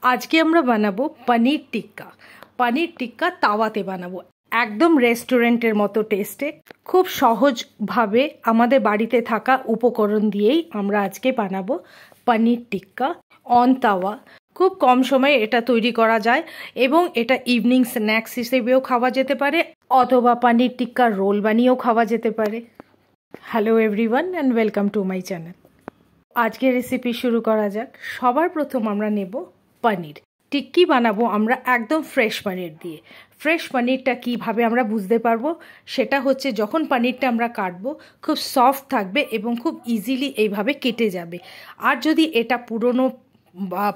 আজকে আমরা বানাবো পনির টিক্কা। পনির টিক্কা তাওয়াতে বানাবো, একদম রেস্টুরেন্টের মতো টেস্টে। খুব সহজভাবে আমাদের বাড়িতে থাকা উপকরণ দিয়েই আমরা আজকে বানাবো পনির টিক্কা অন তাওয়া। খুব কম সময়ে এটা তৈরি করা যায় এবং এটা ইভিনিং স্ন্যাক্স হিসেবেও খাওয়া যেতে পারে অথবা পনির টিক্কার রোল বানিয়েও খাওয়া যেতে পারে। Hello everyone and welcome to my channel. আজকে রেসিপি শুরু করা যাক। সবার প্রথম আমরা নেব পনির। টিক্কি বানাবো আমরা একদম ফ্রেশ পনির দিয়ে। ফ্রেশ পনিরটা কীভাবে আমরা বুঝতে পারবো, সেটা হচ্ছে যখন পনিরটা আমরা কাটবো খুব সফট থাকবে এবং খুব ইজিলি এইভাবে কেটে যাবে। আর যদি এটা পুরনো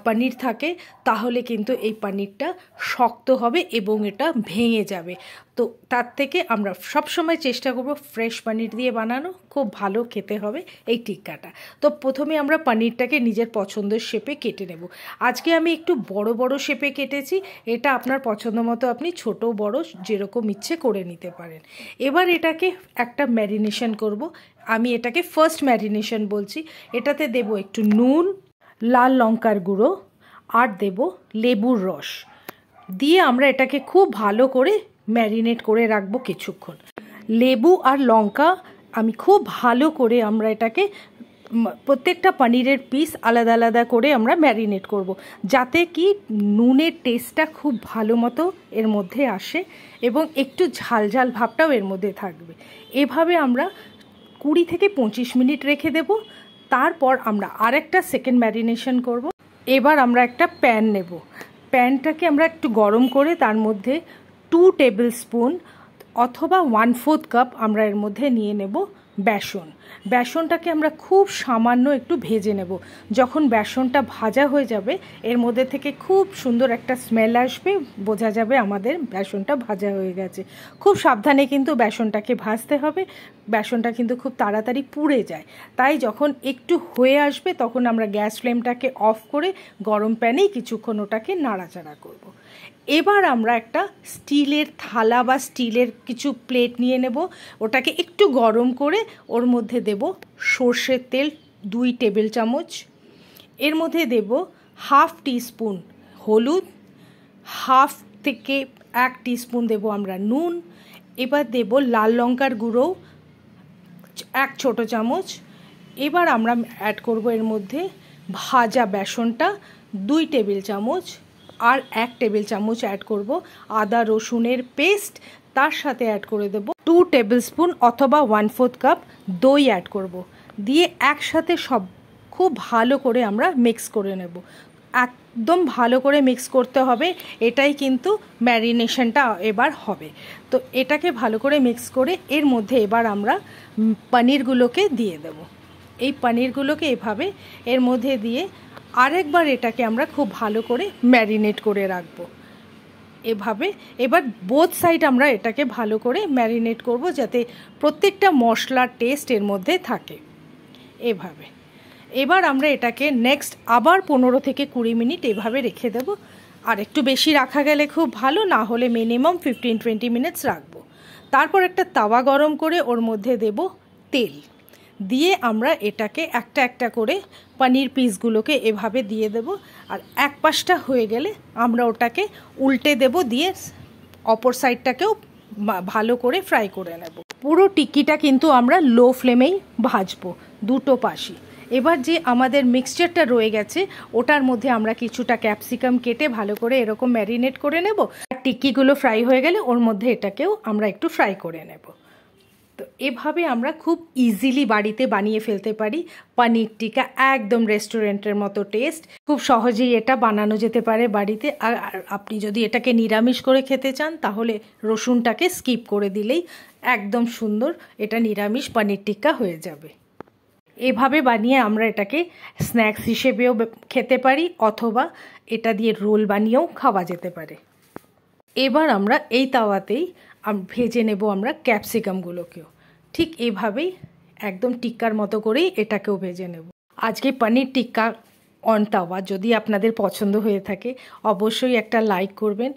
পনির থাকে তাহলে কিন্তু এই পনিরটা শক্ত হবে এবং এটা ভেঙে যাবে। তো তার থেকে আমরা সবসময় চেষ্টা করব ফ্রেশ পনির দিয়ে বানানো, খুব ভালো খেতে হবে এই টিক্কাটা। তো প্রথমে আমরা পনিরটাকে নিজের পছন্দের শেপে কেটে নেব। আজকে আমি একটু বড় বড় শেপে কেটেছি, এটা আপনার পছন্দ মতো আপনি ছোট বড় যেরকম ইচ্ছে করে নিতে পারেন। এবার এটাকে একটা ম্যারিনেশন করব। আমি এটাকে ফার্স্ট ম্যারিনেশন বলছি। এটাতে দেব একটু নুন, লাল লঙ্কার গুঁড়ো আর দেব লেবুর রস দিয়ে আমরা এটাকে খুব ভালো করে ম্যারিনেট করে রাখবো কিছুক্ষণ। লেবু আর লঙ্কা আমি খুব ভালো করে আমরা এটাকে প্রত্যেকটা পনিরের পিস আলাদা আলাদা করে আমরা ম্যারিনেট করব, যাতে কি নুনের টেস্টটা খুব ভালো মতো এর মধ্যে আসে এবং একটু ঝাল ঝাল ভাবটাও এর মধ্যে থাকবে। এভাবে আমরা 20 থেকে 25 মিনিট রেখে দেব। তারপর আমরা আরেকটা সেকেন্ড ম্যারিনেশন করব। এবার আমরা একটা প্যান নেব। প্যানটাকে আমরা একটু গরম করে তার মধ্যে 2 টেবিল স্পুন অথবা 1/4 কাপ আমরা এর মধ্যে নিয়ে নেব বেসন। বেসনটাকে আমরা খুব সামান্য একটু ভেজে নেব। যখন বেসনটা ভাজা হয়ে যাবে এর মধ্যে থেকে খুব সুন্দর একটা স্মেল আসবে, বোঝা যাবে আমাদের বেসনটা ভাজা হয়ে গেছে। খুব সাবধানে কিন্তু বেসনটাকে ভাজতে হবে, বেসনটা কিন্তু খুব তাড়াতাড়ি পুড়ে যায়। তাই যখন একটু হয়ে আসবে তখন আমরা গ্যাস ফ্লেমটাকে অফ করে গরম প্যানেই কিছুক্ষণ ওটাকে নাড়াচাড়া করব। এবার আমরা একটা স্টিলের থালা বা স্টিলের কিছু প্লেট নিয়ে নেব। ওটাকে একটু গরম করে ওর মধ্যে দেব সর্ষের তেল 2 টেবিল চামচ। এর মধ্যে দেব 1/2 টিস্পুন হলুদ, 1/2 থেকে 1 টিস্পুন দেব আমরা নুন। এবার দেব লাল লঙ্কার গুঁড়ো 1 ছোটো চামচ। এবার আমরা অ্যাড করব এর মধ্যে ভাজা বেসনটা 2 টেবিল চামচ আর 1 টেবিল চামচ অ্যাড করব আদা রসুনের পেস্ট। তার সাথে অ্যাড করে দেব 2 টেবিল স্পুন অথবা 1/4 কাপ দই অ্যাড করব। দিয়ে একসাথে সব খুব ভালো করে আমরা মিক্স করে নেব। একদম ভালো করে মিক্স করতে হবে, এটাই কিন্তু ম্যারিনেশনটা এবার হবে। তো এটাকে ভালো করে মিক্স করে এর মধ্যে এবার আমরা পনিরগুলোকে দিয়ে দেব। এই পনিরগুলোকে এভাবে এর মধ্যে দিয়ে আরেকবার এটাকে আমরা খুব ভালো করে ম্যারিনেট করে রাখবো এভাবে। এবার বোথ সাইড আমরা এটাকে ভালো করে ম্যারিনেট করব, যাতে প্রত্যেকটা মশলার টেস্ট এর মধ্যে থাকে এভাবে। এবার আমরা এটাকে নেক্সট আবার 15 থেকে 20 মিনিট এভাবে রেখে দেব। আর একটু বেশি রাখা গেলে খুব ভালো, না হলে মিনিমাম 15-20 মিনিটস রাখবো। তারপর একটা তাওয়া গরম করে ওর মধ্যে দেব তেল দিয়ে আমরা এটাকে একটা একটা করে পনির পিসগুলোকে এভাবে দিয়ে দেব। আর এক পাশটা হয়ে গেলে আমরা ওটাকে উল্টে দেব, দিয়ে অপর সাইডটাকেও ভালো করে ফ্রাই করে নেব। পুরো টিক্কিটা কিন্তু আমরা লো ফ্লেমেই ভাজবো দুটো পাশই। এবার যে আমাদের মিক্সচারটা রয়ে গেছে ওটার মধ্যে আমরা কিছুটা ক্যাপসিকাম কেটে ভালো করে এরকম ম্যারিনেট করে নেব। আর টিক্কিগুলো ফ্রাই হয়ে গেলে ওর মধ্যে এটাকেও আমরা একটু ফ্রাই করে নেব। তো এভাবে আমরা খুব ইজিলি বাড়িতে বানিয়ে ফেলতে পারি পনির টিক্কা, একদম রেস্টুরেন্টের মতো টেস্ট। খুব সহজেই এটা বানানো যেতে পারে বাড়িতে। আর আপনি যদি এটাকে নিরামিষ করে খেতে চান তাহলে রসুনটাকে স্কিপ করে দিলেই একদম সুন্দর এটা নিরামিষ পনির টিক্কা হয়ে যাবে। এভাবে বানিয়ে আমরা এটাকে স্ন্যাক্স হিসেবেও খেতে পারি অথবা এটা দিয়ে রোল বানিয়েও খাওয়া যেতে পারে। এবার আমরা এই তাওয়াতেই ভেজে নেব আমরা ক্যাপসিকামগুলোকেও ঠিক এইভাবেই একদম টিক্কার মতো করেই এটাকেও ভেজে নেব। আজকে পনির টিক্কা অন তাওয়া যদি আপনাদের পছন্দ হয়ে থাকে অবশ্যই একটা লাইক করবেন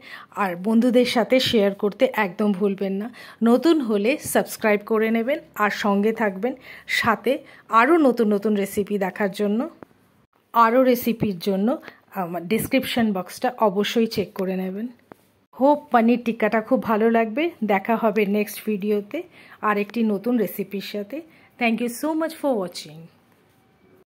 আর বন্ধুদের সাথে শেয়ার করতে একদম ভুলবেন না। নতুন হলে সাবস্ক্রাইব করে নেবেন আর সঙ্গে থাকবেন, সাথে আরও নতুন নতুন রেসিপি দেখার জন্য। আরও রেসিপির জন্য আমার ডিসক্রিপশন বক্সটা অবশ্যই চেক করে নেবেন। হোপ পনির টিক্কাটা খুব ভালো লাগবে। দেখা হবে নেক্সট ভিডিওতে আর একটি নতুন রেসিপির সাথে। Thank you so much for watching.